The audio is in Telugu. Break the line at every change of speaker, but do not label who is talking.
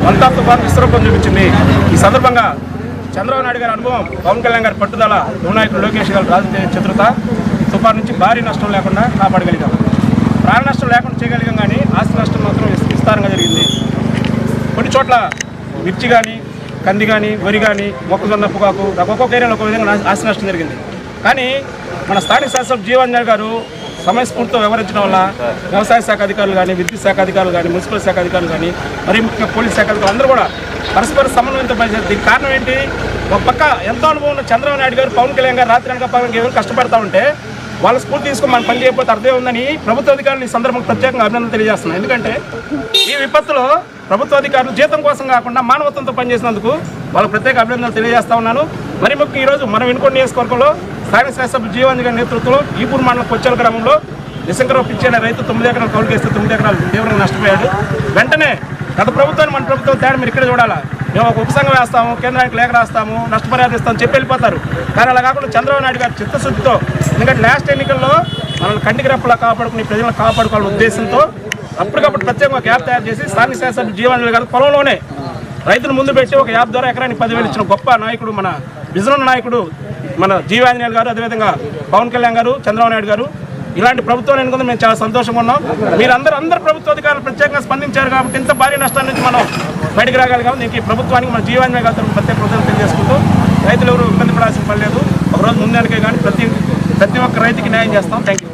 అంతా తుఫాను విశ్వరూపం చూపించింది. ఈ సందర్భంగా చంద్రబాబు నాయుడు గారి అనుభవం, పవన్ కళ్యాణ్ గారి పట్టుదల, యువనాయకుడు లోకేష్ గారి రాజకీయ చతురత తుఫాను నుంచి భారీ నష్టం లేకుండా కాపాడగలిగాం. ప్రాణ నష్టం లేకుండా చేయగలిగాం, కానీ ఆస్తి నష్టం మాత్రం విస్తారంగా జరిగింది. కొన్ని చోట్ల మిర్చి కానీ, కంది కానీ, వరి కానీ, మొక్కజొన్న, పొగాకు ఒక్కొక్క ఏరియాలో ఒక విధంగా ఆస్తి నష్టం జరిగింది. కానీ మన స్థానిక శాసనసభ్యులు జీవన్ గారు సమయస్ఫూర్తితో వ్యవహరించడం వల్ల వ్యవసాయ శాఖ అధికారులు కానీ, విద్యుత్ శాఖ అధికారులు కానీ, మున్సిపల్ శాఖ అధికారులు కానీ, మరి ముఖ్యంగా పోలీస్ శాఖ అధికారులు అందరూ కూడా పరస్పర సమన్వయంతో పనిచేస్తారు. దీనికి కారణం ఏంటి? ఒక పక్క ఎంతో అనుభవం ఉన్న చంద్రబాబు నాయుడు గారు, పవన్ కళ్యాణ్ గారు రాత్రి అనక పవన్ ఏమైనా కష్టపడతా ఉంటే వాళ్ళ స్ఫూర్తి తీసుకొని మనం పని చేయకపోతే అర్థం ఉందని ప్రభుత్వ అధికారులు ఈ సందర్భంగా ప్రత్యేకంగా అభినందనలు తెలియజేస్తున్నాం. ఎందుకంటే ఈ విపత్తులో ప్రభుత్వ అధికారులు జీతం కోసం కాకుండా మానవత్వంతో పనిచేసినందుకు వాళ్ళకు ప్రత్యేక అభినందనలు తెలియజేస్తా ఉన్నాను. మరి ముఖ్యంగా ఈరోజు మనం వినుకొండ నియోజకవర్గంలో స్థానిక శాసనసభ్యులు జీవన్ గారి నేతృత్వంలో ఈపూర్ మండలం కొచ్చెల గ్రామంలో నిశంకరావు పిచ్చిన రైతు 9 ఎకరాలు కౌలు చేస్తే 9 ఎకరాలు తీవ్రంగా నష్టపోయాడు. వెంటనే గత ప్రభుత్వాన్ని మన ప్రభుత్వం తేడా మీరు ఇక్కడ చూడాలా. మేము ఒక ఉపసంఘం వేస్తాము, కేంద్రానికి లేఖ రాస్తాము, నష్టపరిహారం ఇస్తామని చెప్పి వెళ్ళిపోతారు. కానీ అలా కాకుండా చంద్రబాబు నాయుడు గారు చిత్తశుద్ధితో, ఎందుకంటే లాస్ట్ ఎన్నికల్లో మనల్ని కంటికి రెప్పలా కాపాడుకుని ప్రజలను కాపాడుకోవాలనే ఉద్దేశంతో అప్పటికప్పుడు ప్రత్యేకంగా ఒక యాప్ తయారు చేసి స్థానిక శాసనసభ్యులు జీవన్ గారు పొలంలోనే రైతులు ముందు పెట్టి ఒక యాప్ ద్వారా ఎకరానికి 10,000 ఇచ్చిన గొప్ప నాయకుడు, మన విజన్ నాయకుడు మన జీవాంజనేయులు గారు, అదేవిధంగా పవన్ కళ్యాణ్ గారు, చంద్రబాబు నాయుడు గారు. ఇలాంటి ప్రభుత్వం ఎన్నుకుంది మేము చాలా సంతోషంగా ఉన్నాం. అందరు ప్రభుత్వ అధికారులు ప్రత్యేకంగా స్పందించారు కాబట్టి ఇంత భారీ నష్టాల నుంచి మనం బయటకు రాగలిగాం. దీనికి ప్రభుత్వానికి మన జీవాంజనేయులు గారు ప్రత్యేక కృతజ్ఞతలు తెలియజేసుకుంటూ రైతులు ఎవరు ఇబ్బంది పడాల్సిన పని లేదు. ఒకరోజు ముందరికే కానీ ప్రతి ఒక్క రైతుకి న్యాయం చేస్తాం. Thank you.